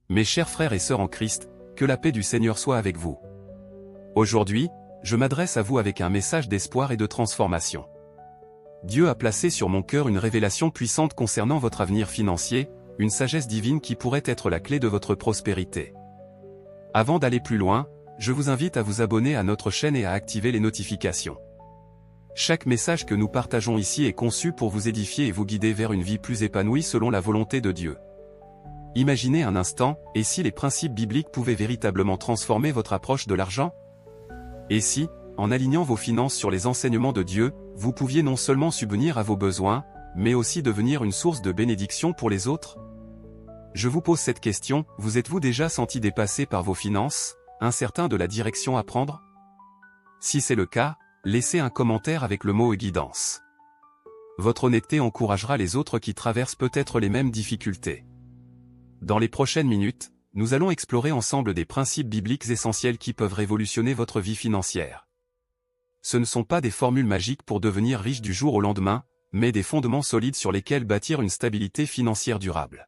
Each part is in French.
Mes chers frères et sœurs en Christ, que la paix du Seigneur soit avec vous. Aujourd'hui, je m'adresse à vous avec un message d'espoir et de transformation. Dieu a placé sur mon cœur une révélation puissante concernant votre avenir financier, une sagesse divine qui pourrait être la clé de votre prospérité. Avant d'aller plus loin, je vous invite à vous abonner à notre chaîne et à activer les notifications. Chaque message que nous partageons ici est conçu pour vous édifier et vous guider vers une vie plus épanouie selon la volonté de Dieu. Imaginez un instant, et si les principes bibliques pouvaient véritablement transformer votre approche de l'argent? Et si, en alignant vos finances sur les enseignements de Dieu, vous pouviez non seulement subvenir à vos besoins, mais aussi devenir une source de bénédiction pour les autres? Je vous pose cette question, vous êtes-vous déjà senti dépassé par vos finances, incertain de la direction à prendre? Si c'est le cas, laissez un commentaire avec le mot guidance. Votre honnêteté encouragera les autres qui traversent peut-être les mêmes difficultés. Dans les prochaines minutes, nous allons explorer ensemble des principes bibliques essentiels qui peuvent révolutionner votre vie financière. Ce ne sont pas des formules magiques pour devenir riche du jour au lendemain, mais des fondements solides sur lesquels bâtir une stabilité financière durable.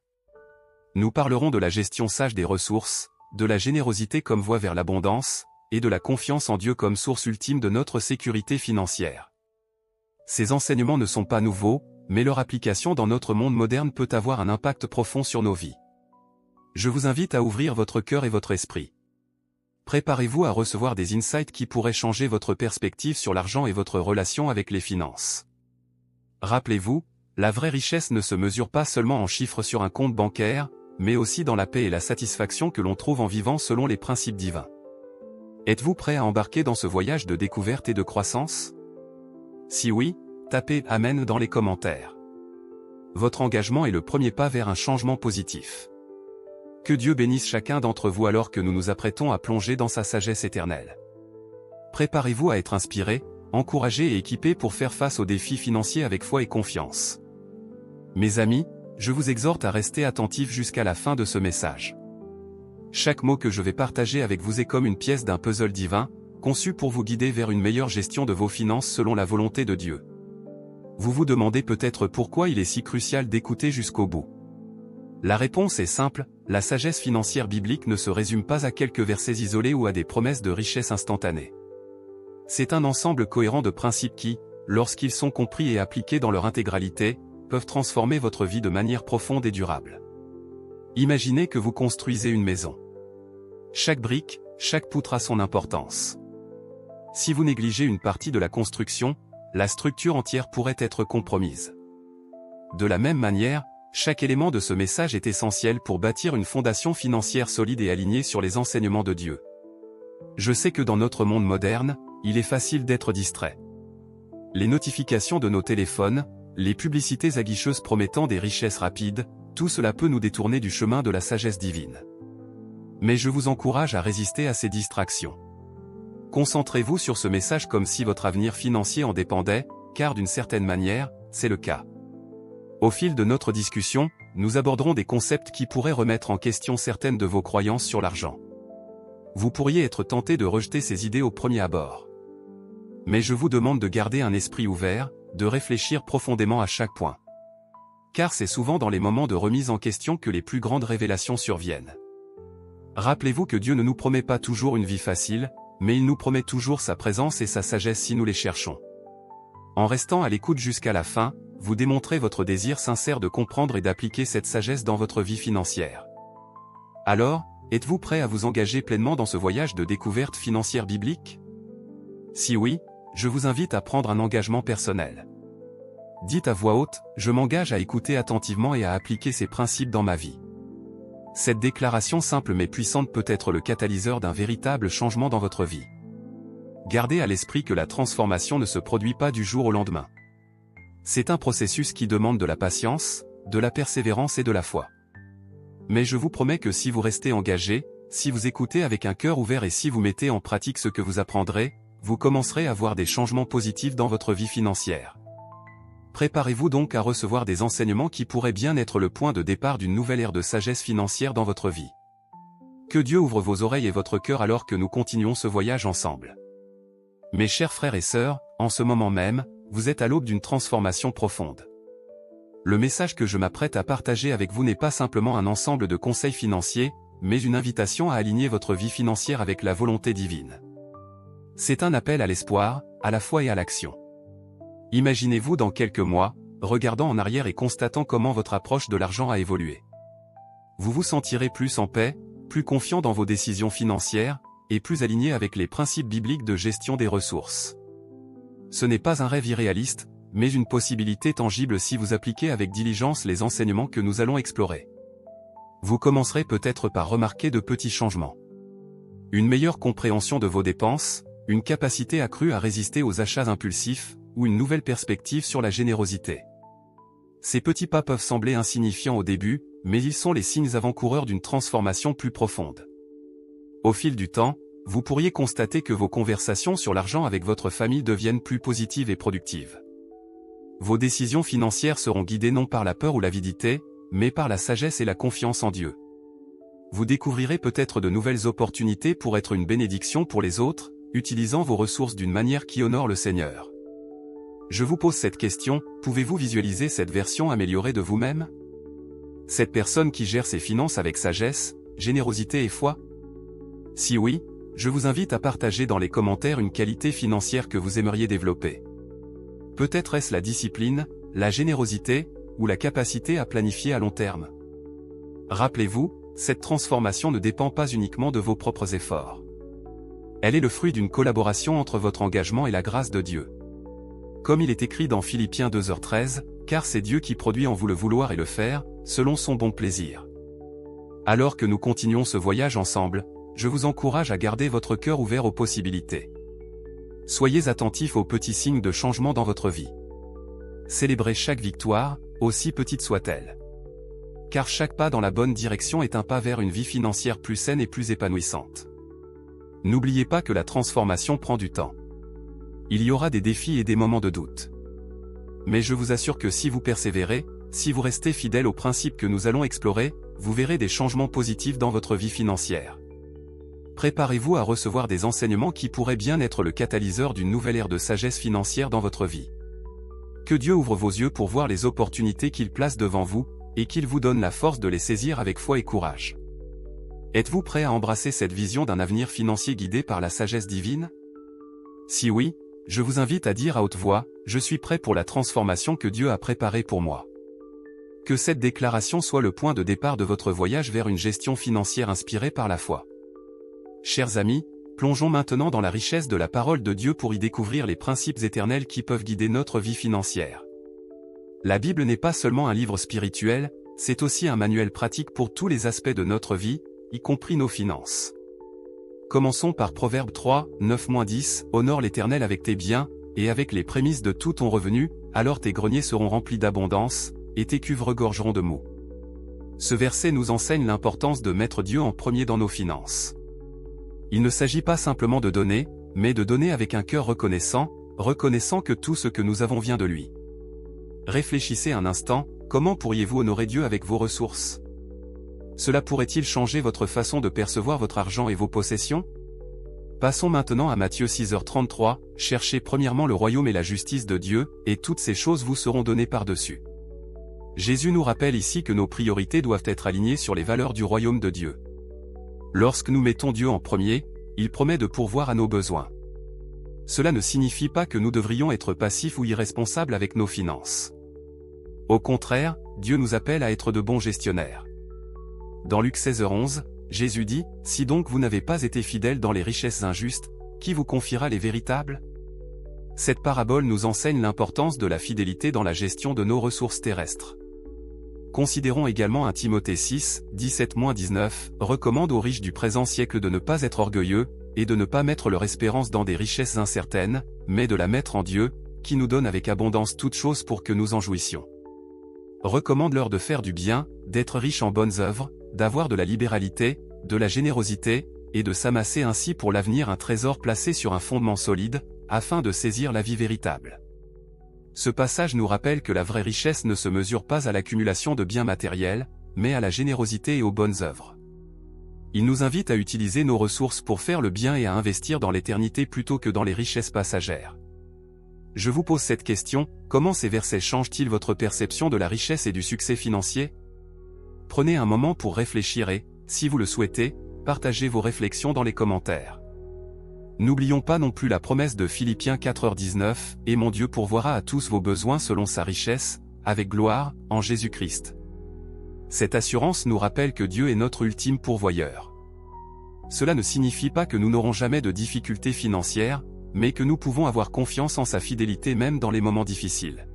Nous parlerons de la gestion sage des ressources, de la générosité comme voie vers l'abondance, et de la confiance en Dieu comme source ultime de notre sécurité financière. Ces enseignements ne sont pas nouveaux, mais leur application dans notre monde moderne peut avoir un impact profond sur nos vies. Je vous invite à ouvrir votre cœur et votre esprit. Préparez-vous à recevoir des insights qui pourraient changer votre perspective sur l'argent et votre relation avec les finances. Rappelez-vous, la vraie richesse ne se mesure pas seulement en chiffres sur un compte bancaire, mais aussi dans la paix et la satisfaction que l'on trouve en vivant selon les principes divins. Êtes-vous prêt à embarquer dans ce voyage de découverte et de croissance? Si oui, tapez « Amen » dans les commentaires. Votre engagement est le premier pas vers un changement positif. Que Dieu bénisse chacun d'entre vous alors que nous nous apprêtons à plonger dans sa sagesse éternelle. Préparez-vous à être inspiré, encouragé et équipé pour faire face aux défis financiers avec foi et confiance. Mes amis, je vous exhorte à rester attentifs jusqu'à la fin de ce message. Chaque mot que je vais partager avec vous est comme une pièce d'un puzzle divin, conçu pour vous guider vers une meilleure gestion de vos finances selon la volonté de Dieu. Vous vous demandez peut-être pourquoi il est si crucial d'écouter jusqu'au bout. La réponse est simple, la sagesse financière biblique ne se résume pas à quelques versets isolés ou à des promesses de richesse instantanée. C'est un ensemble cohérent de principes qui, lorsqu'ils sont compris et appliqués dans leur intégralité, peuvent transformer votre vie de manière profonde et durable. Imaginez que vous construisez une maison. Chaque brique, chaque poutre a son importance. Si vous négligez une partie de la construction, la structure entière pourrait être compromise. De la même manière, chaque élément de ce message est essentiel pour bâtir une fondation financière solide et alignée sur les enseignements de Dieu. Je sais que dans notre monde moderne, il est facile d'être distrait. Les notifications de nos téléphones, les publicités aguicheuses promettant des richesses rapides, tout cela peut nous détourner du chemin de la sagesse divine. Mais je vous encourage à résister à ces distractions. Concentrez-vous sur ce message comme si votre avenir financier en dépendait, car d'une certaine manière, c'est le cas. Au fil de notre discussion, nous aborderons des concepts qui pourraient remettre en question certaines de vos croyances sur l'argent. Vous pourriez être tenté de rejeter ces idées au premier abord. Mais je vous demande de garder un esprit ouvert, de réfléchir profondément à chaque point. Car c'est souvent dans les moments de remise en question que les plus grandes révélations surviennent. Rappelez-vous que Dieu ne nous promet pas toujours une vie facile, mais il nous promet toujours sa présence et sa sagesse si nous les cherchons. En restant à l'écoute jusqu'à la fin, vous démontrez votre désir sincère de comprendre et d'appliquer cette sagesse dans votre vie financière. Alors, êtes-vous prêt à vous engager pleinement dans ce voyage de découverte financière biblique? Si oui, je vous invite à prendre un engagement personnel. Dites à voix haute, je m'engage à écouter attentivement et à appliquer ces principes dans ma vie. Cette déclaration simple mais puissante peut être le catalyseur d'un véritable changement dans votre vie. Gardez à l'esprit que la transformation ne se produit pas du jour au lendemain. C'est un processus qui demande de la patience, de la persévérance et de la foi. Mais je vous promets que si vous restez engagé, si vous écoutez avec un cœur ouvert et si vous mettez en pratique ce que vous apprendrez, vous commencerez à voir des changements positifs dans votre vie financière. Préparez-vous donc à recevoir des enseignements qui pourraient bien être le point de départ d'une nouvelle ère de sagesse financière dans votre vie. Que Dieu ouvre vos oreilles et votre cœur alors que nous continuons ce voyage ensemble. Mes chers frères et sœurs, en ce moment même, vous êtes à l'aube d'une transformation profonde. Le message que je m'apprête à partager avec vous n'est pas simplement un ensemble de conseils financiers, mais une invitation à aligner votre vie financière avec la volonté divine. C'est un appel à l'espoir, à la foi et à l'action. Imaginez-vous dans quelques mois, regardant en arrière et constatant comment votre approche de l'argent a évolué. Vous vous sentirez plus en paix, plus confiant dans vos décisions financières, et plus aligné avec les principes bibliques de gestion des ressources. Ce n'est pas un rêve irréaliste, mais une possibilité tangible si vous appliquez avec diligence les enseignements que nous allons explorer. Vous commencerez peut-être par remarquer de petits changements. Une meilleure compréhension de vos dépenses, une capacité accrue à résister aux achats impulsifs, ou une nouvelle perspective sur la générosité. Ces petits pas peuvent sembler insignifiants au début, mais ils sont les signes avant-coureurs d'une transformation plus profonde. Au fil du temps, vous pourriez constater que vos conversations sur l'argent avec votre famille deviennent plus positives et productives. Vos décisions financières seront guidées non par la peur ou l'avidité, mais par la sagesse et la confiance en Dieu. Vous découvrirez peut-être de nouvelles opportunités pour être une bénédiction pour les autres, utilisant vos ressources d'une manière qui honore le Seigneur. Je vous pose cette question, pouvez-vous visualiser cette version améliorée de vous-même? Cette personne qui gère ses finances avec sagesse, générosité et foi? Si oui, je vous invite à partager dans les commentaires une qualité financière que vous aimeriez développer. Peut-être est-ce la discipline, la générosité, ou la capacité à planifier à long terme. Rappelez-vous, cette transformation ne dépend pas uniquement de vos propres efforts. Elle est le fruit d'une collaboration entre votre engagement et la grâce de Dieu. Comme il est écrit dans Philippiens 2h13, car c'est Dieu qui produit en vous le vouloir et le faire, selon son bon plaisir. Alors que nous continuons ce voyage ensemble, je vous encourage à garder votre cœur ouvert aux possibilités. Soyez attentifs aux petits signes de changement dans votre vie. Célébrez chaque victoire, aussi petite soit-elle. Car chaque pas dans la bonne direction est un pas vers une vie financière plus saine et plus épanouissante. N'oubliez pas que la transformation prend du temps. Il y aura des défis et des moments de doute. Mais je vous assure que si vous persévérez, si vous restez fidèle aux principes que nous allons explorer, vous verrez des changements positifs dans votre vie financière. Préparez-vous à recevoir des enseignements qui pourraient bien être le catalyseur d'une nouvelle ère de sagesse financière dans votre vie. Que Dieu ouvre vos yeux pour voir les opportunités qu'il place devant vous, et qu'il vous donne la force de les saisir avec foi et courage. Êtes-vous prêt à embrasser cette vision d'un avenir financier guidé par la sagesse divine? Si oui, je vous invite à dire à haute voix, « Je suis prêt pour la transformation que Dieu a préparée pour moi ». Que cette déclaration soit le point de départ de votre voyage vers une gestion financière inspirée par la foi. Chers amis, plongeons maintenant dans la richesse de la parole de Dieu pour y découvrir les principes éternels qui peuvent guider notre vie financière. La Bible n'est pas seulement un livre spirituel, c'est aussi un manuel pratique pour tous les aspects de notre vie, y compris nos finances. Commençons par Proverbe 3, 9-10, « Honore l'Éternel avec tes biens, et avec les prémices de tout ton revenu, alors tes greniers seront remplis d'abondance, et tes cuves regorgeront de moût. » Ce verset nous enseigne l'importance de mettre Dieu en premier dans nos finances. Il ne s'agit pas simplement de donner, mais de donner avec un cœur reconnaissant que tout ce que nous avons vient de lui. Réfléchissez un instant, comment pourriez-vous honorer Dieu avec vos ressources? Cela pourrait-il changer votre façon de percevoir votre argent et vos possessions? Passons maintenant à Matthieu 6h33, « Cherchez premièrement le royaume et la justice de Dieu, et toutes ces choses vous seront données par-dessus. » Jésus nous rappelle ici que nos priorités doivent être alignées sur les valeurs du royaume de Dieu. Lorsque nous mettons Dieu en premier, il promet de pourvoir à nos besoins. Cela ne signifie pas que nous devrions être passifs ou irresponsables avec nos finances. Au contraire, Dieu nous appelle à être de bons gestionnaires. Dans Luc 16h11, Jésus dit, « Si donc vous n'avez pas été fidèles dans les richesses injustes, qui vous confiera les véritables ?» Cette parabole nous enseigne l'importance de la fidélité dans la gestion de nos ressources terrestres. Considérons également 1 Timothée 6, 17-19, recommande aux riches du présent siècle de ne pas être orgueilleux, et de ne pas mettre leur espérance dans des richesses incertaines, mais de la mettre en Dieu, qui nous donne avec abondance toutes choses pour que nous en jouissions. Recommande-leur de faire du bien, d'être riches en bonnes œuvres, d'avoir de la libéralité, de la générosité, et de s'amasser ainsi pour l'avenir un trésor placé sur un fondement solide, afin de saisir la vie véritable. Ce passage nous rappelle que la vraie richesse ne se mesure pas à l'accumulation de biens matériels, mais à la générosité et aux bonnes œuvres. Il nous invite à utiliser nos ressources pour faire le bien et à investir dans l'éternité plutôt que dans les richesses passagères. Je vous pose cette question, comment ces versets changent-ils votre perception de la richesse et du succès financier? Prenez un moment pour réfléchir et, si vous le souhaitez, partagez vos réflexions dans les commentaires. N'oublions pas non plus la promesse de Philippiens 4h19, « Et mon Dieu pourvoira à tous vos besoins selon sa richesse, avec gloire, en Jésus-Christ. » Cette assurance nous rappelle que Dieu est notre ultime pourvoyeur. Cela ne signifie pas que nous n'aurons jamais de difficultés financières, mais que nous pouvons avoir confiance en sa fidélité même dans les moments difficiles.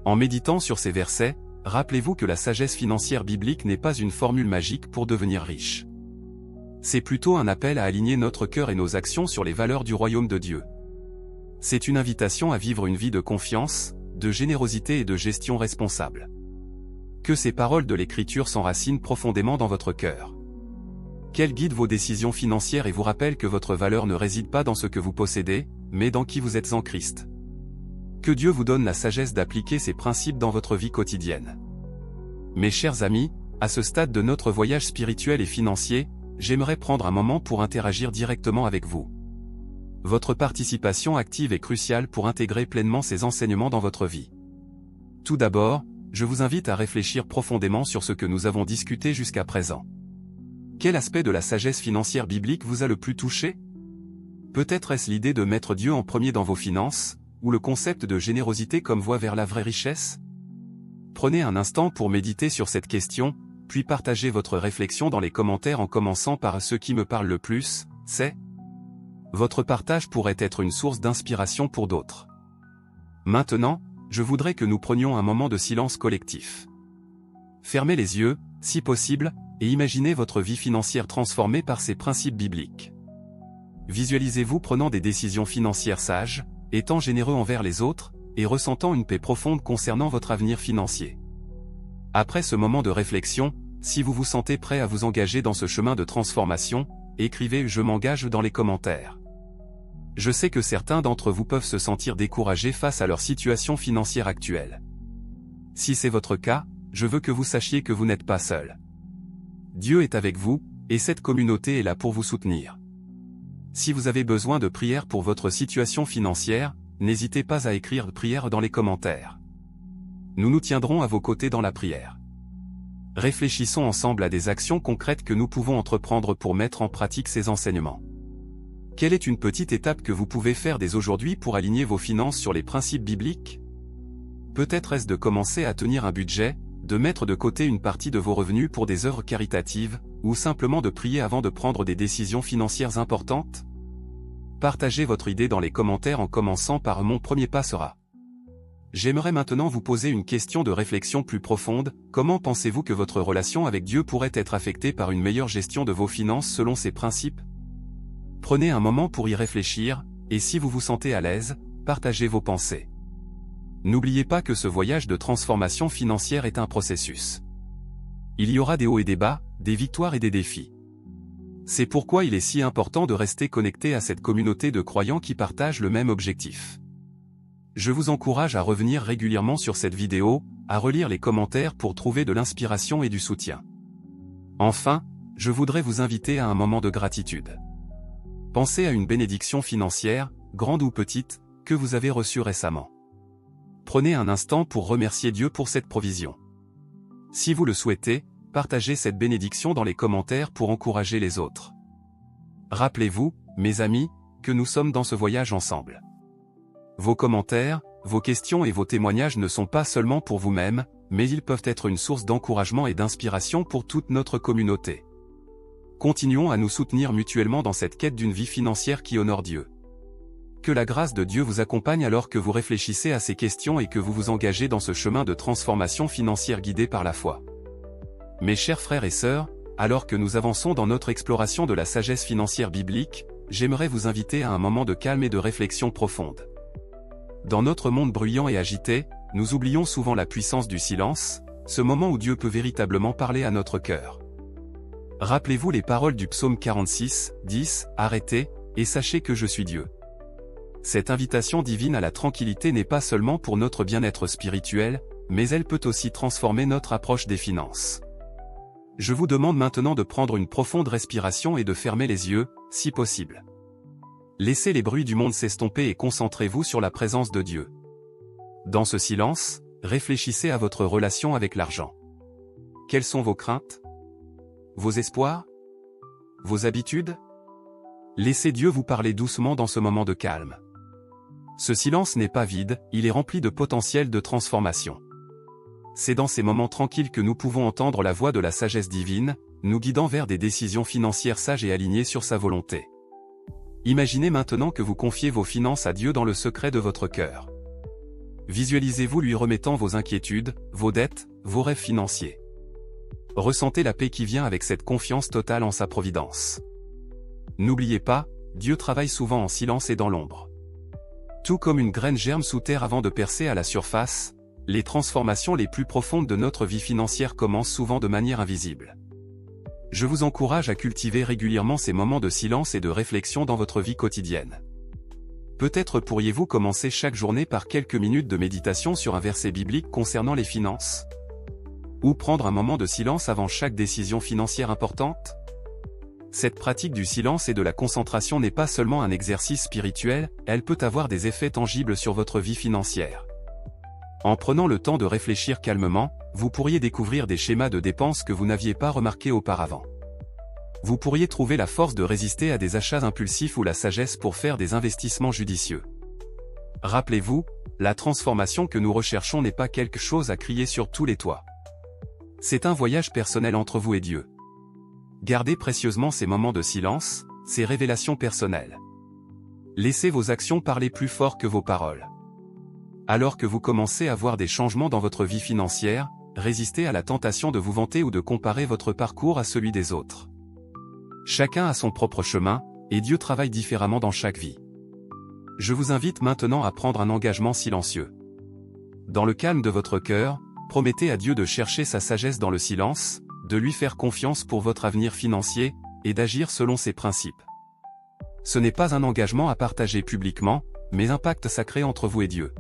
En méditant sur ces versets, rappelez-vous que la sagesse financière biblique n'est pas une formule magique pour devenir riche. C'est plutôt un appel à aligner notre cœur et nos actions sur les valeurs du royaume de Dieu. C'est une invitation à vivre une vie de confiance, de générosité et de gestion responsable. Que ces paroles de l'Écriture s'enracinent profondément dans votre cœur. Qu'elles guident vos décisions financières et vous rappellent que votre valeur ne réside pas dans ce que vous possédez, mais dans qui vous êtes en Christ. Que Dieu vous donne la sagesse d'appliquer ces principes dans votre vie quotidienne. Mes chers amis, à ce stade de notre voyage spirituel et financier, j'aimerais prendre un moment pour interagir directement avec vous. Votre participation active est cruciale pour intégrer pleinement ces enseignements dans votre vie. Tout d'abord, je vous invite à réfléchir profondément sur ce que nous avons discuté jusqu'à présent. Quel aspect de la sagesse financière biblique vous a le plus touché? Peut-être est-ce l'idée de mettre Dieu en premier dans vos finances, ou le concept de générosité comme voie vers la vraie richesse? Prenez un instant pour méditer sur cette question, puis partagez votre réflexion dans les commentaires en commençant par ce qui me parle le plus, c'est. Votre partage pourrait être une source d'inspiration pour d'autres. Maintenant, je voudrais que nous prenions un moment de silence collectif. Fermez les yeux, si possible, et imaginez votre vie financière transformée par ces principes bibliques. Visualisez-vous prenant des décisions financières sages, étant généreux envers les autres, et ressentant une paix profonde concernant votre avenir financier. Après ce moment de réflexion, si vous vous sentez prêt à vous engager dans ce chemin de transformation, écrivez « Je m'engage » dans les commentaires. Je sais que certains d'entre vous peuvent se sentir découragés face à leur situation financière actuelle. Si c'est votre cas, je veux que vous sachiez que vous n'êtes pas seul. Dieu est avec vous, et cette communauté est là pour vous soutenir. Si vous avez besoin de prière pour votre situation financière, n'hésitez pas à écrire « prière » dans les commentaires. Nous nous tiendrons à vos côtés dans la prière. Réfléchissons ensemble à des actions concrètes que nous pouvons entreprendre pour mettre en pratique ces enseignements. Quelle est une petite étape que vous pouvez faire dès aujourd'hui pour aligner vos finances sur les principes bibliques? Peut-être est-ce de commencer à tenir un budget, de mettre de côté une partie de vos revenus pour des œuvres caritatives, ou simplement de prier avant de prendre des décisions financières importantes? Partagez votre idée dans les commentaires en commençant par « Mon premier pas sera ». J'aimerais maintenant vous poser une question de réflexion plus profonde. Comment pensez-vous que votre relation avec Dieu pourrait être affectée par une meilleure gestion de vos finances selon ces principes? Prenez un moment pour y réfléchir, et si vous vous sentez à l'aise, partagez vos pensées. N'oubliez pas que ce voyage de transformation financière est un processus. Il y aura des hauts et des bas, des victoires et des défis. C'est pourquoi il est si important de rester connecté à cette communauté de croyants qui partagent le même objectif. Je vous encourage à revenir régulièrement sur cette vidéo, à relire les commentaires pour trouver de l'inspiration et du soutien. Enfin, je voudrais vous inviter à un moment de gratitude. Pensez à une bénédiction financière, grande ou petite, que vous avez reçue récemment. Prenez un instant pour remercier Dieu pour cette provision. Si vous le souhaitez, partagez cette bénédiction dans les commentaires pour encourager les autres. Rappelez-vous, mes amis, que nous sommes dans ce voyage ensemble. Vos commentaires, vos questions et vos témoignages ne sont pas seulement pour vous-même, mais ils peuvent être une source d'encouragement et d'inspiration pour toute notre communauté. Continuons à nous soutenir mutuellement dans cette quête d'une vie financière qui honore Dieu. Que la grâce de Dieu vous accompagne alors que vous réfléchissez à ces questions et que vous vous engagez dans ce chemin de transformation financière guidé par la foi. Mes chers frères et sœurs, alors que nous avançons dans notre exploration de la sagesse financière biblique, j'aimerais vous inviter à un moment de calme et de réflexion profonde. Dans notre monde bruyant et agité, nous oublions souvent la puissance du silence, ce moment où Dieu peut véritablement parler à notre cœur. Rappelez-vous les paroles du psaume 46, 10, « Arrêtez, et sachez que je suis Dieu ». Cette invitation divine à la tranquillité n'est pas seulement pour notre bien-être spirituel, mais elle peut aussi transformer notre approche des finances. Je vous demande maintenant de prendre une profonde respiration et de fermer les yeux, si possible. Laissez les bruits du monde s'estomper et concentrez-vous sur la présence de Dieu. Dans ce silence, réfléchissez à votre relation avec l'argent. Quelles sont vos craintes? Vos espoirs? Vos habitudes? Laissez Dieu vous parler doucement dans ce moment de calme. Ce silence n'est pas vide, il est rempli de potentiel de transformation. C'est dans ces moments tranquilles que nous pouvons entendre la voix de la sagesse divine, nous guidant vers des décisions financières sages et alignées sur sa volonté. Imaginez maintenant que vous confiez vos finances à Dieu dans le secret de votre cœur. Visualisez-vous lui remettant vos inquiétudes, vos dettes, vos rêves financiers. Ressentez la paix qui vient avec cette confiance totale en sa providence. N'oubliez pas, Dieu travaille souvent en silence et dans l'ombre. Tout comme une graine germe sous terre avant de percer à la surface, les transformations les plus profondes de notre vie financière commencent souvent de manière invisible. Je vous encourage à cultiver régulièrement ces moments de silence et de réflexion dans votre vie quotidienne. Peut-être pourriez-vous commencer chaque journée par quelques minutes de méditation sur un verset biblique concernant les finances? Ou prendre un moment de silence avant chaque décision financière importante? Cette pratique du silence et de la concentration n'est pas seulement un exercice spirituel, elle peut avoir des effets tangibles sur votre vie financière. En prenant le temps de réfléchir calmement, vous pourriez découvrir des schémas de dépenses que vous n'aviez pas remarqués auparavant. Vous pourriez trouver la force de résister à des achats impulsifs ou la sagesse pour faire des investissements judicieux. Rappelez-vous, la transformation que nous recherchons n'est pas quelque chose à crier sur tous les toits. C'est un voyage personnel entre vous et Dieu. Gardez précieusement ces moments de silence, ces révélations personnelles. Laissez vos actions parler plus fort que vos paroles. Alors que vous commencez à voir des changements dans votre vie financière, résistez à la tentation de vous vanter ou de comparer votre parcours à celui des autres. Chacun a son propre chemin, et Dieu travaille différemment dans chaque vie. Je vous invite maintenant à prendre un engagement silencieux. Dans le calme de votre cœur, promettez à Dieu de chercher sa sagesse dans le silence, de lui faire confiance pour votre avenir financier, et d'agir selon ses principes. Ce n'est pas un engagement à partager publiquement, mais un pacte sacré entre vous et Dieu.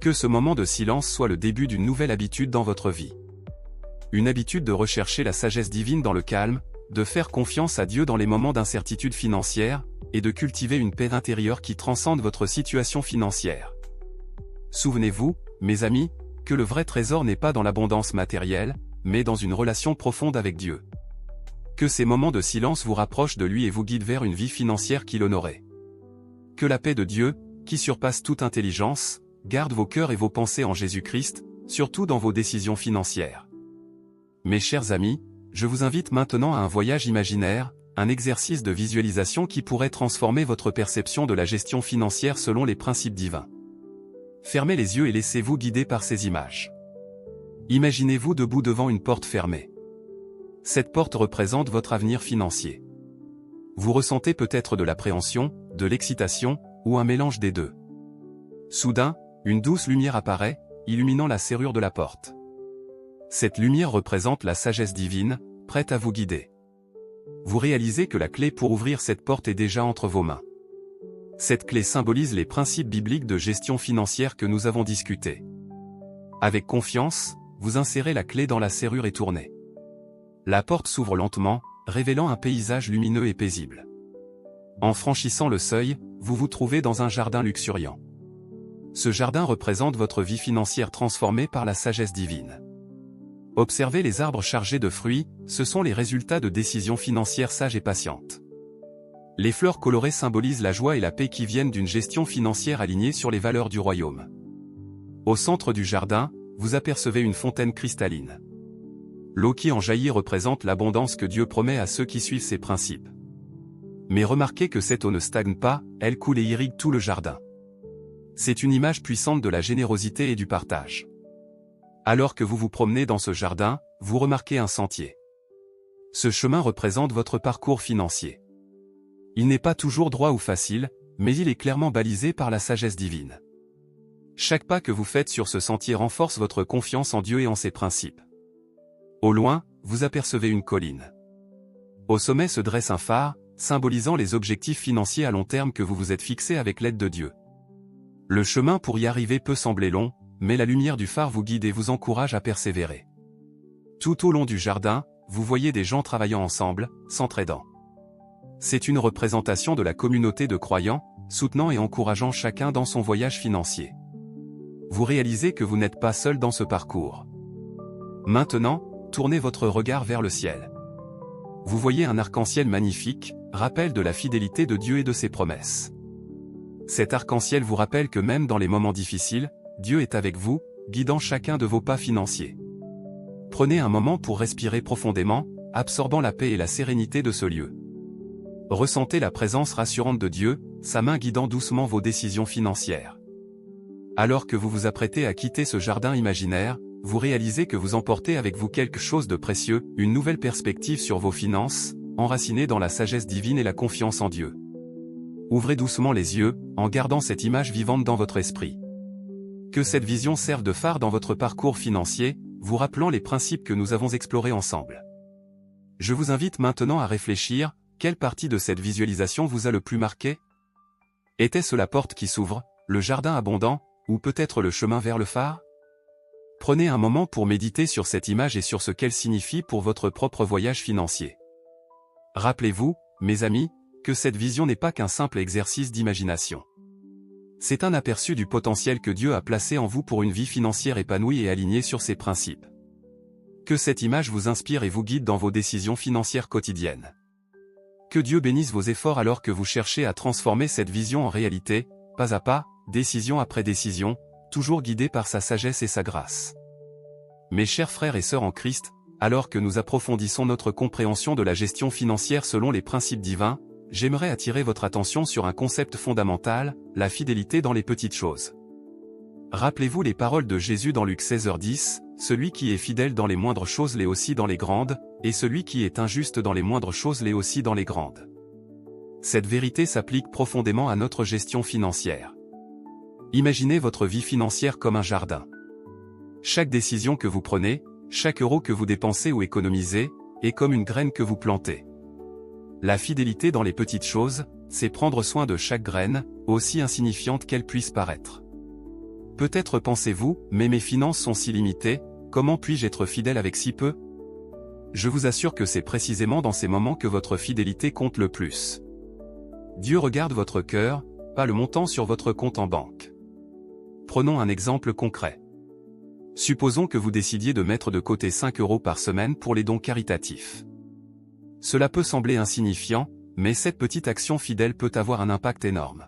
Que ce moment de silence soit le début d'une nouvelle habitude dans votre vie. Une habitude de rechercher la sagesse divine dans le calme, de faire confiance à Dieu dans les moments d'incertitude financière, et de cultiver une paix intérieure qui transcende votre situation financière. Souvenez-vous, mes amis, que le vrai trésor n'est pas dans l'abondance matérielle, mais dans une relation profonde avec Dieu. Que ces moments de silence vous rapprochent de lui et vous guident vers une vie financière qui l'honorait. Que la paix de Dieu, qui surpasse toute intelligence, garde vos cœurs et vos pensées en Jésus-Christ, surtout dans vos décisions financières. Mes chers amis, je vous invite maintenant à un voyage imaginaire, un exercice de visualisation qui pourrait transformer votre perception de la gestion financière selon les principes divins. Fermez les yeux et laissez-vous guider par ces images. Imaginez-vous debout devant une porte fermée. Cette porte représente votre avenir financier. Vous ressentez peut-être de l'appréhension, de l'excitation, ou un mélange des deux. Soudain, une douce lumière apparaît, illuminant la serrure de la porte. Cette lumière représente la sagesse divine, prête à vous guider. Vous réalisez que la clé pour ouvrir cette porte est déjà entre vos mains. Cette clé symbolise les principes bibliques de gestion financière que nous avons discutés. Avec confiance, vous insérez la clé dans la serrure et tournez. La porte s'ouvre lentement, révélant un paysage lumineux et paisible. En franchissant le seuil, vous vous trouvez dans un jardin luxuriant. Ce jardin représente votre vie financière transformée par la sagesse divine. Observez les arbres chargés de fruits, ce sont les résultats de décisions financières sages et patientes. Les fleurs colorées symbolisent la joie et la paix qui viennent d'une gestion financière alignée sur les valeurs du royaume. Au centre du jardin, vous apercevez une fontaine cristalline. L'eau qui en jaillit représente l'abondance que Dieu promet à ceux qui suivent ses principes. Mais remarquez que cette eau ne stagne pas, elle coule et irrigue tout le jardin. C'est une image puissante de la générosité et du partage. Alors que vous vous promenez dans ce jardin, vous remarquez un sentier. Ce chemin représente votre parcours financier. Il n'est pas toujours droit ou facile, mais il est clairement balisé par la sagesse divine. Chaque pas que vous faites sur ce sentier renforce votre confiance en Dieu et en ses principes. Au loin, vous apercevez une colline. Au sommet se dresse un phare, symbolisant les objectifs financiers à long terme que vous vous êtes fixés avec l'aide de Dieu. Le chemin pour y arriver peut sembler long, mais la lumière du phare vous guide et vous encourage à persévérer. Tout au long du jardin, vous voyez des gens travaillant ensemble, s'entraidant. C'est une représentation de la communauté de croyants, soutenant et encourageant chacun dans son voyage financier. Vous réalisez que vous n'êtes pas seul dans ce parcours. Maintenant, tournez votre regard vers le ciel. vous voyez un arc-en-ciel magnifique, rappel de la fidélité de Dieu et de ses promesses. Cet arc-en-ciel vous rappelle que même dans les moments difficiles, Dieu est avec vous, guidant chacun de vos pas financiers. Prenez un moment pour respirer profondément, absorbant la paix et la sérénité de ce lieu. Ressentez la présence rassurante de Dieu, sa main guidant doucement vos décisions financières. Alors que vous vous apprêtez à quitter ce jardin imaginaire, vous réalisez que vous emportez avec vous quelque chose de précieux, une nouvelle perspective sur vos finances, enracinée dans la sagesse divine et la confiance en Dieu. Ouvrez doucement les yeux, en gardant cette image vivante dans votre esprit. Que cette vision serve de phare dans votre parcours financier, vous rappelant les principes que nous avons explorés ensemble. Je vous invite maintenant à réfléchir, quelle partie de cette visualisation vous a le plus marqué? Était-ce la porte qui s'ouvre, le jardin abondant, ou peut-être le chemin vers le phare? Prenez un moment pour méditer sur cette image et sur ce qu'elle signifie pour votre propre voyage financier. Rappelez-vous, mes amis, que cette vision n'est pas qu'un simple exercice d'imagination. C'est un aperçu du potentiel que Dieu a placé en vous pour une vie financière épanouie et alignée sur ses principes. Que cette image vous inspire et vous guide dans vos décisions financières quotidiennes. Que Dieu bénisse vos efforts alors que vous cherchez à transformer cette vision en réalité, pas à pas, décision après décision, toujours guidé par sa sagesse et sa grâce. Mes chers frères et sœurs en Christ, alors que nous approfondissons notre compréhension de la gestion financière selon les principes divins, j'aimerais attirer votre attention sur un concept fondamental, la fidélité dans les petites choses. Rappelez-vous les paroles de Jésus dans Luc 16h10, « Celui qui est fidèle dans les moindres choses l'est aussi dans les grandes, et celui qui est injuste dans les moindres choses l'est aussi dans les grandes. » Cette vérité s'applique profondément à notre gestion financière. Imaginez votre vie financière comme un jardin. Chaque décision que vous prenez, chaque euro que vous dépensez ou économisez, est comme une graine que vous plantez. La fidélité dans les petites choses, c'est prendre soin de chaque graine, aussi insignifiante qu'elle puisse paraître. Peut-être pensez-vous, mais mes finances sont si limitées, comment puis-je être fidèle avec si peu? Je vous assure que c'est précisément dans ces moments que votre fidélité compte le plus. Dieu regarde votre cœur, pas le montant sur votre compte en banque. Prenons un exemple concret. Supposons que vous décidiez de mettre de côté 5 euros par semaine pour les dons caritatifs. Cela peut sembler insignifiant, mais cette petite action fidèle peut avoir un impact énorme.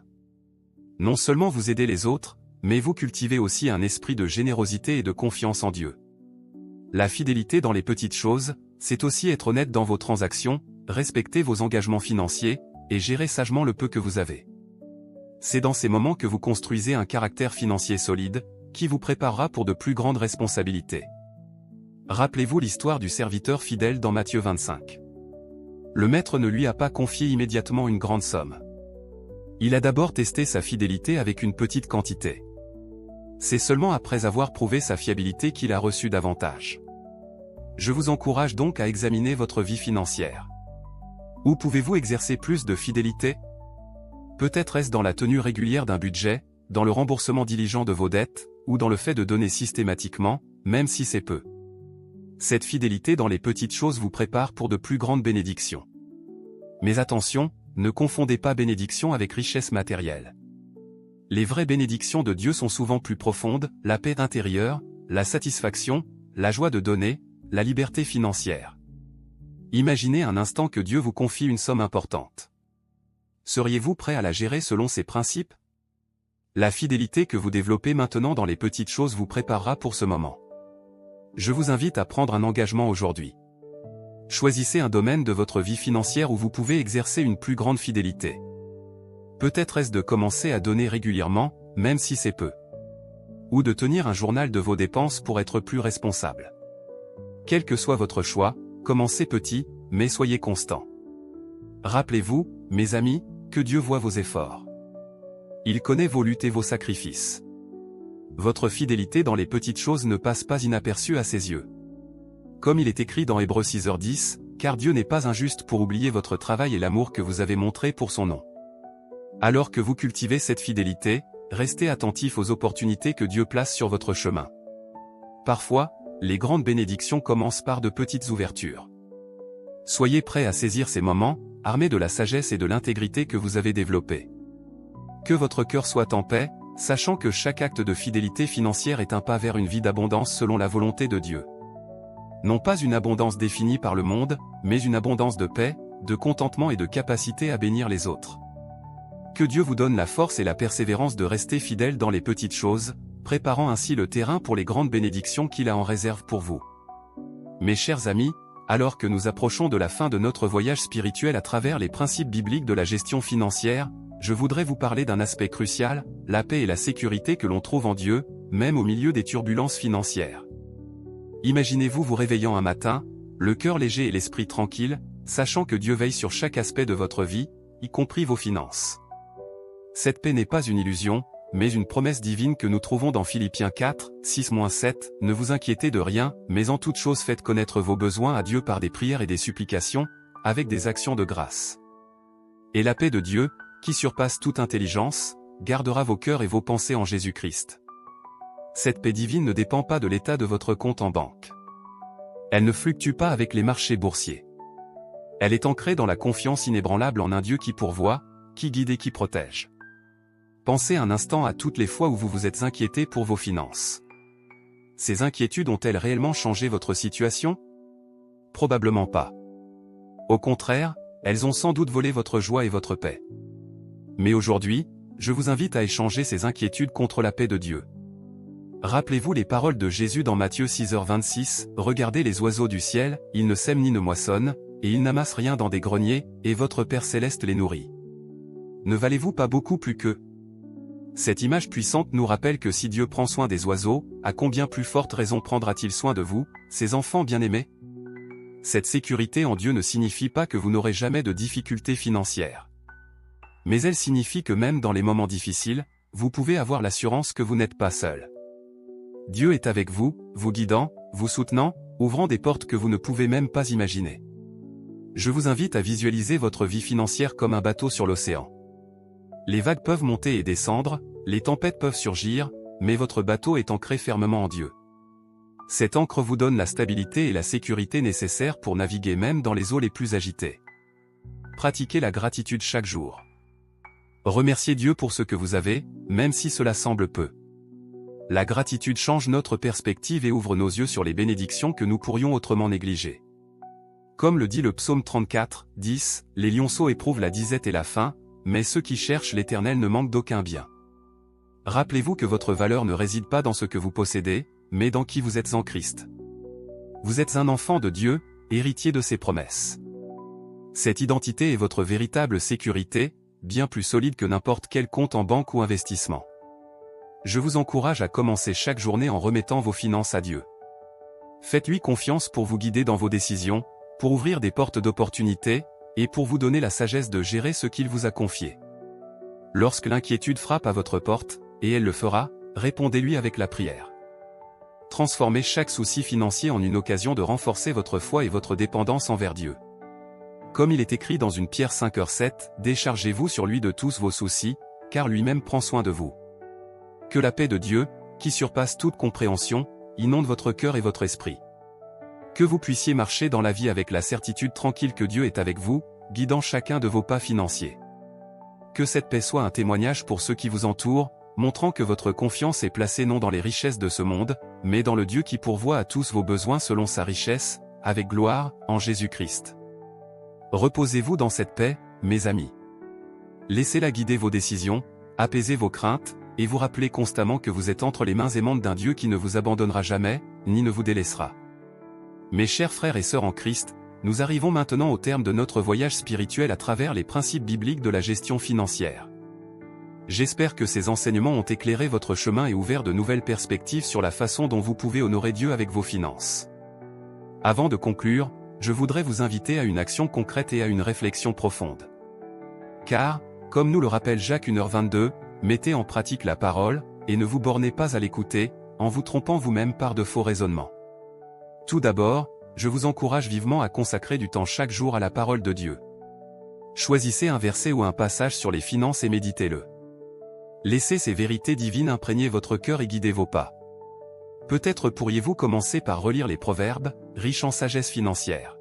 Non seulement vous aidez les autres, mais vous cultivez aussi un esprit de générosité et de confiance en Dieu. La fidélité dans les petites choses, c'est aussi être honnête dans vos transactions, respecter vos engagements financiers, et gérer sagement le peu que vous avez. C'est dans ces moments que vous construisez un caractère financier solide, qui vous préparera pour de plus grandes responsabilités. Rappelez-vous l'histoire du serviteur fidèle dans Matthieu 25. Le maître ne lui a pas confié immédiatement une grande somme. Il a d'abord testé sa fidélité avec une petite quantité. C'est seulement après avoir prouvé sa fiabilité qu'il a reçu davantage. Je vous encourage donc à examiner votre vie financière. Où pouvez-vous exercer plus de fidélité? Peut-être est-ce dans la tenue régulière d'un budget, dans le remboursement diligent de vos dettes, ou dans le fait de donner systématiquement, même si c'est peu. Cette fidélité dans les petites choses vous prépare pour de plus grandes bénédictions. Mais attention, ne confondez pas bénédiction avec richesse matérielle. Les vraies bénédictions de Dieu sont souvent plus profondes, la paix intérieure, la satisfaction, la joie de donner, la liberté financière. Imaginez un instant que Dieu vous confie une somme importante. Seriez-vous prêt à la gérer selon ses principes? La fidélité que vous développez maintenant dans les petites choses vous préparera pour ce moment. Je vous invite à prendre un engagement aujourd'hui. Choisissez un domaine de votre vie financière où vous pouvez exercer une plus grande fidélité. Peut-être est-ce de commencer à donner régulièrement, même si c'est peu. Ou de tenir un journal de vos dépenses pour être plus responsable. Quel que soit votre choix, commencez petit, mais soyez constant. Rappelez-vous, mes amis, que Dieu voit vos efforts. Il connaît vos luttes et vos sacrifices. Votre fidélité dans les petites choses ne passe pas inaperçue à ses yeux. Comme il est écrit dans Hébreux 6h10, car Dieu n'est pas injuste pour oublier votre travail et l'amour que vous avez montré pour son nom. Alors que vous cultivez cette fidélité, restez attentif aux opportunités que Dieu place sur votre chemin. Parfois, les grandes bénédictions commencent par de petites ouvertures. Soyez prêts à saisir ces moments, armés de la sagesse et de l'intégrité que vous avez développées. Que votre cœur soit en paix, sachant que chaque acte de fidélité financière est un pas vers une vie d'abondance selon la volonté de Dieu. Non pas une abondance définie par le monde, mais une abondance de paix, de contentement et de capacité à bénir les autres. Que Dieu vous donne la force et la persévérance de rester fidèle dans les petites choses, préparant ainsi le terrain pour les grandes bénédictions qu'il a en réserve pour vous. Mes chers amis, alors que nous approchons de la fin de notre voyage spirituel à travers les principes bibliques de la gestion financière, je voudrais vous parler d'un aspect crucial, la paix et la sécurité que l'on trouve en Dieu, même au milieu des turbulences financières. Imaginez-vous vous réveillant un matin, le cœur léger et l'esprit tranquille, sachant que Dieu veille sur chaque aspect de votre vie, y compris vos finances. Cette paix n'est pas une illusion, mais une promesse divine que nous trouvons dans Philippiens 4, 6-7, « Ne vous inquiétez de rien, mais en toute chose faites connaître vos besoins à Dieu par des prières et des supplications, avec des actions de grâce. Et la paix de Dieu, qui surpasse toute intelligence, gardera vos cœurs et vos pensées en Jésus-Christ. » Cette paix divine ne dépend pas de l'état de votre compte en banque. Elle ne fluctue pas avec les marchés boursiers. Elle est ancrée dans la confiance inébranlable en un Dieu qui pourvoit, qui guide et qui protège. Pensez un instant à toutes les fois où vous vous êtes inquiété pour vos finances. Ces inquiétudes ont-elles réellement changé votre situation? Probablement pas. Au contraire, elles ont sans doute volé votre joie et votre paix. Mais aujourd'hui, je vous invite à échanger ces inquiétudes contre la paix de Dieu. Rappelez-vous les paroles de Jésus dans Matthieu 6h26, « Regardez les oiseaux du ciel, ils ne sèment ni ne moissonnent, et ils n'amassent rien dans des greniers, et votre Père céleste les nourrit. Ne valez-vous pas beaucoup plus qu'eux ?» Cette image puissante nous rappelle que si Dieu prend soin des oiseaux, à combien plus forte raison prendra-t-il soin de vous, ses enfants bien-aimés? Cette sécurité en Dieu ne signifie pas que vous n'aurez jamais de difficultés financières. Mais elle signifie que même dans les moments difficiles, vous pouvez avoir l'assurance que vous n'êtes pas seul. Dieu est avec vous, vous guidant, vous soutenant, ouvrant des portes que vous ne pouvez même pas imaginer. Je vous invite à visualiser votre vie financière comme un bateau sur l'océan. Les vagues peuvent monter et descendre, les tempêtes peuvent surgir, mais votre bateau est ancré fermement en Dieu. Cette ancre vous donne la stabilité et la sécurité nécessaires pour naviguer même dans les eaux les plus agitées. Pratiquez la gratitude chaque jour. Remerciez Dieu pour ce que vous avez, même si cela semble peu. La gratitude change notre perspective et ouvre nos yeux sur les bénédictions que nous pourrions autrement négliger. Comme le dit le psaume 34, 10, « Les lionceaux éprouvent la disette et la faim, mais ceux qui cherchent l'Éternel ne manquent d'aucun bien. » Rappelez-vous que votre valeur ne réside pas dans ce que vous possédez, mais dans qui vous êtes en Christ. Vous êtes un enfant de Dieu, héritier de ses promesses. Cette identité est votre véritable sécurité, bien plus solide que n'importe quel compte en banque ou investissement. Je vous encourage à commencer chaque journée en remettant vos finances à Dieu. Faites-lui confiance pour vous guider dans vos décisions, pour ouvrir des portes d'opportunités, et pour vous donner la sagesse de gérer ce qu'il vous a confié. Lorsque l'inquiétude frappe à votre porte, et elle le fera, répondez-lui avec la prière. Transformez chaque souci financier en une occasion de renforcer votre foi et votre dépendance envers Dieu. Comme il est écrit dans une Pierre 5h7, déchargez-vous sur lui de tous vos soucis, car lui-même prend soin de vous. Que la paix de Dieu, qui surpasse toute compréhension, inonde votre cœur et votre esprit. Que vous puissiez marcher dans la vie avec la certitude tranquille que Dieu est avec vous, guidant chacun de vos pas financiers. Que cette paix soit un témoignage pour ceux qui vous entourent, montrant que votre confiance est placée non dans les richesses de ce monde, mais dans le Dieu qui pourvoit à tous vos besoins selon sa richesse, avec gloire, en Jésus-Christ. Reposez-vous dans cette paix, mes amis. Laissez-la guider vos décisions, apaiser vos craintes, et vous rappelez constamment que vous êtes entre les mains aimantes d'un Dieu qui ne vous abandonnera jamais, ni ne vous délaissera. Mes chers frères et sœurs en Christ, nous arrivons maintenant au terme de notre voyage spirituel à travers les principes bibliques de la gestion financière. J'espère que ces enseignements ont éclairé votre chemin et ouvert de nouvelles perspectives sur la façon dont vous pouvez honorer Dieu avec vos finances. Avant de conclure, je voudrais vous inviter à une action concrète et à une réflexion profonde. Car, comme nous le rappelle Jacques 1h22, mettez en pratique la parole, et ne vous bornez pas à l'écouter, en vous trompant vous-même par de faux raisonnements. Tout d'abord, je vous encourage vivement à consacrer du temps chaque jour à la parole de Dieu. Choisissez un verset ou un passage sur les finances et méditez-le. Laissez ces vérités divines imprégner votre cœur et guider vos pas. Peut-être pourriez-vous commencer par relire les Proverbes, riches en sagesse financière.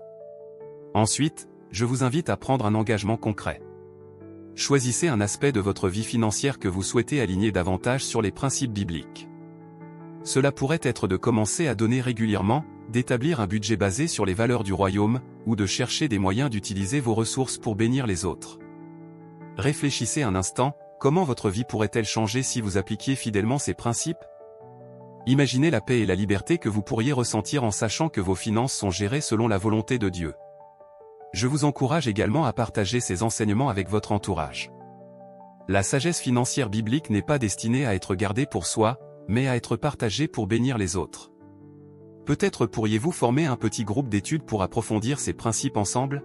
Ensuite, je vous invite à prendre un engagement concret. Choisissez un aspect de votre vie financière que vous souhaitez aligner davantage sur les principes bibliques. Cela pourrait être de commencer à donner régulièrement, d'établir un budget basé sur les valeurs du royaume, ou de chercher des moyens d'utiliser vos ressources pour bénir les autres. Réfléchissez un instant, comment votre vie pourrait-elle changer si vous appliquiez fidèlement ces principes? Imaginez la paix et la liberté que vous pourriez ressentir en sachant que vos finances sont gérées selon la volonté de Dieu. Je vous encourage également à partager ces enseignements avec votre entourage. La sagesse financière biblique n'est pas destinée à être gardée pour soi, mais à être partagée pour bénir les autres. Peut-être pourriez-vous former un petit groupe d'études pour approfondir ces principes ensemble?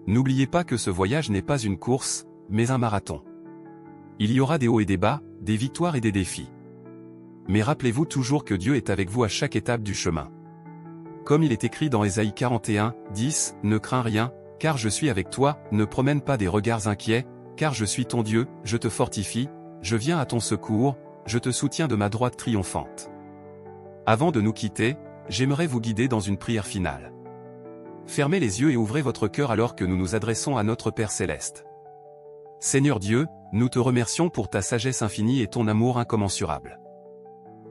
N'oubliez pas que ce voyage n'est pas une course, mais un marathon. Il y aura des hauts et des bas, des victoires et des défis. Mais rappelez-vous toujours que Dieu est avec vous à chaque étape du chemin. Comme il est écrit dans Ésaïe 41, 10, « Ne crains rien, car je suis avec toi, ne promène pas des regards inquiets, car je suis ton Dieu, je te fortifie, je viens à ton secours, je te soutiens de ma droite triomphante. » Avant de nous quitter, j'aimerais vous guider dans une prière finale. Fermez les yeux et ouvrez votre cœur alors que nous nous adressons à notre Père Céleste. Seigneur Dieu, nous te remercions pour ta sagesse infinie et ton amour incommensurable.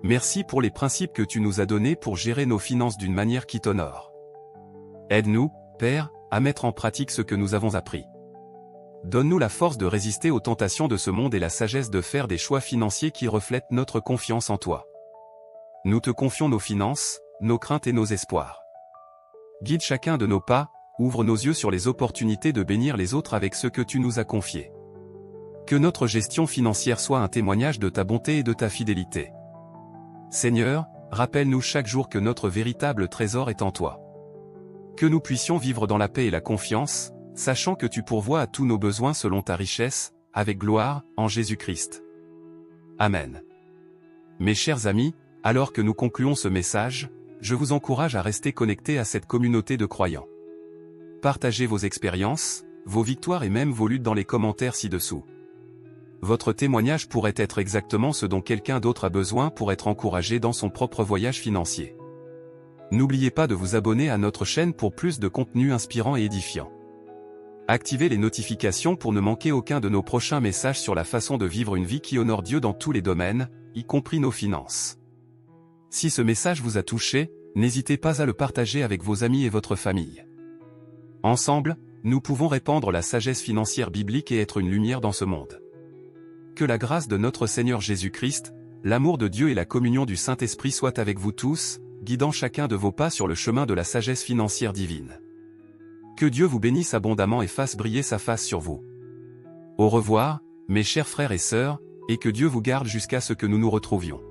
Merci pour les principes que tu nous as donnés pour gérer nos finances d'une manière qui t'honore. Aide-nous, Père, à mettre en pratique ce que nous avons appris. Donne-nous la force de résister aux tentations de ce monde et la sagesse de faire des choix financiers qui reflètent notre confiance en toi. Nous te confions nos finances, nos craintes et nos espoirs. Guide chacun de nos pas, ouvre nos yeux sur les opportunités de bénir les autres avec ce que tu nous as confié. Que notre gestion financière soit un témoignage de ta bonté et de ta fidélité. Seigneur, rappelle-nous chaque jour que notre véritable trésor est en toi. Que nous puissions vivre dans la paix et la confiance, sachant que tu pourvois à tous nos besoins selon ta richesse, avec gloire, en Jésus-Christ. Amen. Mes chers amis, alors que nous concluons ce message, je vous encourage à rester connectés à cette communauté de croyants. Partagez vos expériences, vos victoires et même vos luttes dans les commentaires ci-dessous. Votre témoignage pourrait être exactement ce dont quelqu'un d'autre a besoin pour être encouragé dans son propre voyage financier. N'oubliez pas de vous abonner à notre chaîne pour plus de contenu inspirant et édifiant. Activez les notifications pour ne manquer aucun de nos prochains messages sur la façon de vivre une vie qui honore Dieu dans tous les domaines, y compris nos finances. Si ce message vous a touché, n'hésitez pas à le partager avec vos amis et votre famille. Ensemble, nous pouvons répandre la sagesse financière biblique et être une lumière dans ce monde. Que la grâce de notre Seigneur Jésus-Christ, l'amour de Dieu et la communion du Saint-Esprit soient avec vous tous, guidant chacun de vos pas sur le chemin de la sagesse financière divine. Que Dieu vous bénisse abondamment et fasse briller sa face sur vous. Au revoir, mes chers frères et sœurs, et que Dieu vous garde jusqu'à ce que nous nous retrouvions.